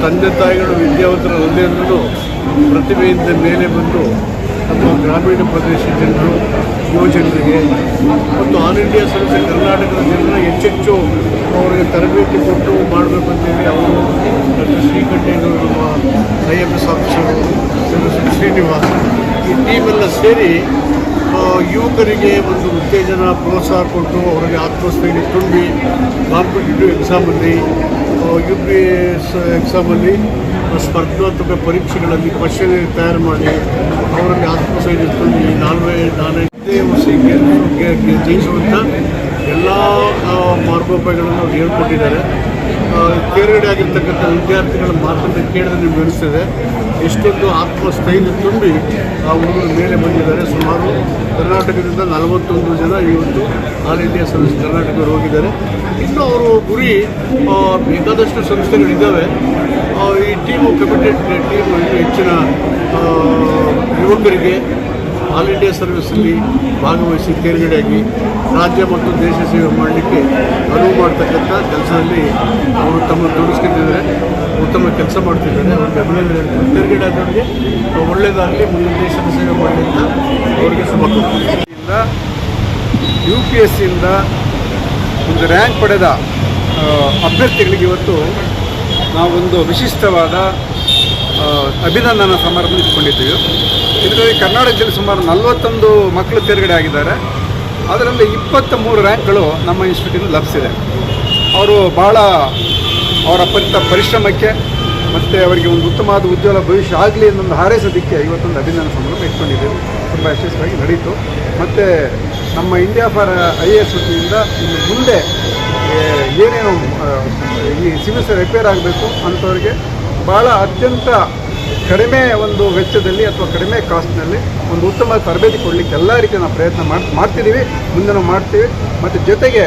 ತಂದೆ ತಾಯಿಗಳು ವಿದ್ಯಾವಂತರಲ್ಲದೆ ಅಂದ್ರೂ ಪ್ರತಿಭೆಯಿಂದ ಮೇಲೆ ಬಂದು ನಮ್ಮ ಗ್ರಾಮೀಣ ಪ್ರದೇಶ ಜನರು ಯುವಜನರಿಗೆ ಮತ್ತು ಆಲ್ ಇಂಡಿಯಾ ಸಂಸ್ಥೆ ಕರ್ನಾಟಕದ ಜನರ ಹೆಚ್ಚೆಚ್ಚು ಅವರಿಗೆ ತರಬೇತಿ ಕೊಟ್ಟು ಮಾಡಬೇಕಂತೇಳಿ ಅವರು ಡಾಕ್ಟರ್ ಶ್ರೀಕಂಠೇಗೌಡರು ನಮ್ಮ IAS ಆಫೀಸರು ಶ್ರೀನಿವಾಸ್ ಈ ಟೀಮೆಲ್ಲ ಸೇರಿ ಯುವಕರಿಗೆ ಒಂದು ಉತ್ತೇಜನ ಪ್ರೋತ್ಸಾಹ ಕೊಟ್ಟು ಅವರಿಗೆ ಆತ್ಮಸ್ಥೈರ್ಯ ತುಂಬಿ ಕಾಂಪಿಟೇಟಿವ್ ಎಕ್ಸಾಮಲ್ಲಿ UPS ಎಕ್ಸಾಮಲ್ಲಿ ಸ್ಪರ್ಧಾತ್ಮಕ ಪರೀಕ್ಷೆಗಳಲ್ಲಿ ಕ್ವಶನ್ ತಯಾರು ಮಾಡಿ ಅವರಲ್ಲಿ ಆತ್ಮಸ್ಥೈರ್ಯ ತುಂಬಿ ನಾಲ್ಕೇ ವರ್ಷಕ್ಕೆ ಜಯಿಸುವಂಥ ಎಲ್ಲ ಮಾರ್ಗೋಪಾಯಗಳನ್ನು ಅವ್ರು ಹೇಳ್ಕೊಟ್ಟಿದ್ದಾರೆ. ತೇರ್ಗಡೆ ಆಗಿರ್ತಕ್ಕಂಥ ವಿದ್ಯಾರ್ಥಿಗಳ ಮಾತನ್ನು ಕೇಳಿದ್ರೆ ನಿಮ್ಗೆ ಅನಿಸ್ತದೆ ಎಷ್ಟೊಂದು ಆತ್ಮಸ್ಥೈರ್ಯ ತುಂಬಿ ಆ ಹುಡುಗರ ಮೇಲೆ ಬಂದಿದ್ದಾರೆ. ಸುಮಾರು ಕರ್ನಾಟಕದಿಂದ 41 ಜನ ಇವತ್ತು ಆಲ್ ಇಂಡಿಯಾ ಸಂಸ್ಥೆ ಕರ್ನಾಟಕದವರು ಹೋಗಿದ್ದಾರೆ. ಇನ್ನು ಅವರು ಗುರಿ ಬೇಕಾದಷ್ಟು ಸಂಸ್ಥೆಗಳಿದ್ದಾವೆ. ಈ ಟೀಮು ಕಮಿಟೆಡ್ ಟೀಮು ಹೆಚ್ಚಿನ ಯುವಕರಿಗೆ ಆಲ್ ಇಂಡಿಯಾ ಸರ್ವಿಸಲ್ಲಿ ಭಾಗವಹಿಸಿ ತೇರ್ಗಡೆಯಾಗಿ ರಾಜ್ಯ ಮತ್ತು ದೇಶ ಸೇವೆ ಮಾಡಲಿಕ್ಕೆ ಅನುವು ಮಾಡ್ತಕ್ಕಂಥ ಕೆಲಸದಲ್ಲಿ ಅವರು ತಮ್ಮ ತೊಡಗಿಸ್ಕೊಂಡಿದ್ದಾರೆ. ಉತ್ತಮ ಕೆಲಸ ಮಾಡ್ತಿದ್ದಾರೆ. ಅವ್ರಿಗೆ ಅಭಿನಂದನೆ. ತೇರ್ಗಡೆ ಆದವರಿಗೆ ಒಳ್ಳೆಯದಾಗಲಿ, ಮುಂದಿನ ದೇಶದ ಸೇವೆ ಮಾಡಲಿ ಅಂತ ಅವರಿಗೆ ಶುಭ ಕೋರ್ತೀನಿ. UPSCಯಿಂದ ಒಂದು ರ್ಯಾಂಕ್ ಪಡೆದ ಅಭ್ಯರ್ಥಿಗಳಿಗೆ ಇವತ್ತು ನಾವೊಂದು ವಿಶಿಷ್ಟವಾದ ಅಭಿನಂದನಾ ಸಮಾರಂಭ ಇಟ್ಕೊಂಡಿದ್ದೀವಿ. ಇದರಲ್ಲಿ ಕರ್ನಾಟಕದಲ್ಲಿ ಸುಮಾರು 41 ಮಕ್ಕಳು ತೇರ್ಗಡೆ ಆಗಿದ್ದಾರೆ. ಅದರಲ್ಲಿ 23 ರ್ಯಾಂಕ್ಗಳು ನಮ್ಮ ಇನ್ಸ್ಟಿಟ್ಯೂಟಿಂದ ಲಭಿಸಿದೆ. ಅವರು ಭಾಳ ಅವರ ಪರಿಶ್ರಮಕ್ಕೆ ಮತ್ತು ಅವರಿಗೆ ಒಂದು ಉತ್ತಮವಾದ ಉಜ್ವಲ ಭವಿಷ್ಯ ಆಗಲಿ ಅನ್ನೊಂದು ಹಾರೈಸೋದಕ್ಕೆ ಇವತ್ತೊಂದು ಅಭಿನಂದನಾ ಸಮಾರಂಭ ಇಟ್ಕೊಂಡಿದ್ದೇವೆ. ತುಂಬ ಯಶಸ್ವಿಯಾಗಿ ನಡೀತು. ಮತ್ತು ನಮ್ಮ ಇಂಡಿಯಾ ಫಾರ್ IAS ವತಿಯಿಂದ ಇನ್ನು ಮುಂದೆ ಏನೇನು ಈ ಸಿವಿಲ್ ರಿಪೇರ್ ಆಗಬೇಕು ಅಂಥವ್ರಿಗೆ ಭಾಳ ಅತ್ಯಂತ ಕಡಿಮೆ ಒಂದು ವೆಚ್ಚದಲ್ಲಿ ಅಥವಾ ಕಡಿಮೆ ಕಾಸ್ಟ್ನಲ್ಲಿ ಒಂದು ಉತ್ತಮ ತರಬೇತಿ ಕೊಡಲಿಕ್ಕೆ ಎಲ್ಲ ರೀತಿಯ ನಾವು ಪ್ರಯತ್ನ ಮಾಡ್ತಿದ್ದೀವಿ, ಮುಂದೆ ನಾವು ಮಾಡ್ತೀವಿ. ಮತ್ತು ಜೊತೆಗೆ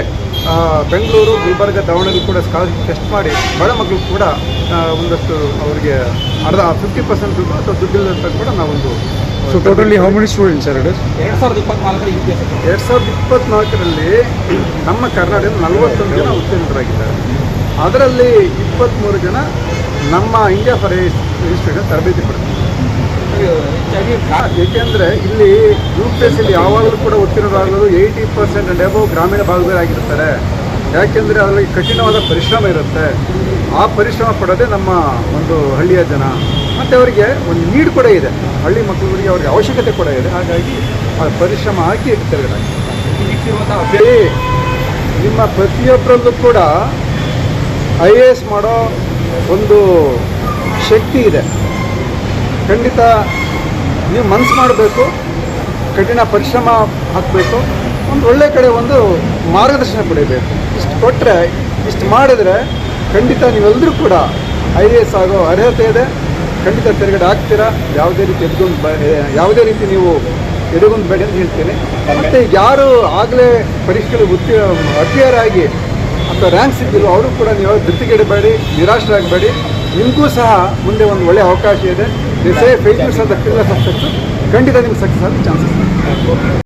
ಬೆಂಗಳೂರು, ಗುಲ್ಬರ್ಗ, ದಾವಣಗೆರೆ ಕೂಡ ಸ್ಕಾಲರ್ಶಿಪ್ ಟೆಸ್ಟ್ ಮಾಡಿ ಬಡ ಮಕ್ಕಳು ಕೂಡ ಒಂದಷ್ಟು ಅವರಿಗೆ 50% ದುಡ್ಡು ಅಥವಾ ದುಡ್ಡಿಲ್ಲದಂತ ಕೂಡ ನಾವೊಂದು. So totally how many students sir? 2024ರಲ್ಲಿ ನಮ್ಮ ಕರ್ನಾಟಕದ 41 ಜನ ಉತ್ತೀರ್ಣರಾಗಿದ್ದಾರೆ. ಅದರಲ್ಲಿ 23 ಜನ ನಮ್ಮ ಇಂಡಿಯಾ ಫಾರ್ ರಿಜಿಸ್ಟ್ರೇಷನ್ ತರಬೇತಿ ಪಡ್ತಾರೆ. ಏಕೆಂದರೆ ಇಲ್ಲಿ UPSCಯಲ್ಲಿ ಯಾವಾಗಲೂ ಕೂಡ ಉತ್ತೀರ್ಣರಾಗಲು 80% ಅಂಡ್ ಅಬೌವ್ ಗ್ರಾಮೀಣ ಭಾಗದವರಾಗಿರ್ತಾರೆ. ಯಾಕೆಂದರೆ ಅದರಲ್ಲಿ ಕಠಿಣವಾದ ಪರಿಶ್ರಮ ಇರುತ್ತೆ. ಆ ಪರಿಶ್ರಮ ಪಡೋದೇ ನಮ್ಮ ಒಂದು ಹಳ್ಳಿಯ ಜನ. ಮತ್ತು ಅವರಿಗೆ ಒಂದು ನೀಡ್ ಕೂಡ ಇದೆ, ಹಳ್ಳಿ ಮಕ್ಕಳಿಗೆ ಅವ್ರಿಗೆ ಅವಶ್ಯಕತೆ ಕೂಡ ಇದೆ. ಹಾಗಾಗಿ ಆ ಪರಿಶ್ರಮ ಹಾಕಿ ಇರ್ತಾರೆ. ನಿಮ್ಮ ಪ್ರತಿಯೊಬ್ಬರಲ್ಲೂ ಕೂಡ IAS ಮಾಡೋ ಒಂದು ಶಕ್ತಿ ಇದೆ. ಖಂಡಿತ ನೀವು ಮನಸ್ಸು ಮಾಡಬೇಕು, ಕಠಿಣ ಪರಿಶ್ರಮ ಹಾಕಬೇಕು, ಒಂದು ಒಳ್ಳೆ ಕಡೆ ಒಂದು ಮಾರ್ಗದರ್ಶನ ಪಡಿಬೇಕು. ಇಷ್ಟು ಕೊಟ್ಟರೆ, ಇಷ್ಟು ಮಾಡಿದ್ರೆ ಖಂಡಿತ ನೀವೆಲ್ಲರೂ ಕೂಡ IAS ಆಗೋ ಅರ್ಹತೆ ಇದೆ. ಖಂಡಿತ ತೆರಗಡೆ ಆಗ್ತೀರಾ. ಯಾವುದೇ ರೀತಿ ನೀವು ಎದುಗೊಂದು ಬೇಡಿ ಅಂತ ಹೇಳ್ತೀನಿ. ಮತ್ತು ಯಾರು ಆಗಲೇ ಪರೀಕ್ಷೆಯಲ್ಲಿ ಅತಿಯಾರಾಗಿ ಅಥವಾ ರ್ಯಾಂಕ್ ಸಿಕ್ಕಿದ್ರು ಅವರು ಕೂಡ ನೀವು ಧೃತಿಗೆಡಬೇಡಿ, ನಿರಾಶರಾಗಬೇಡಿ. ನಿಮಗೂ ಸಹ ಮುಂದೆ ಒಂದು ಒಳ್ಳೆಯ ಅವಕಾಶ ಇದೆ. Failures of the pillars of success. ಖಂಡಿತ ನಿಮ್ಗೆ ಸಕ್ಸಸ್ ಆಗೋ ಚಾನ್ಸಸ್.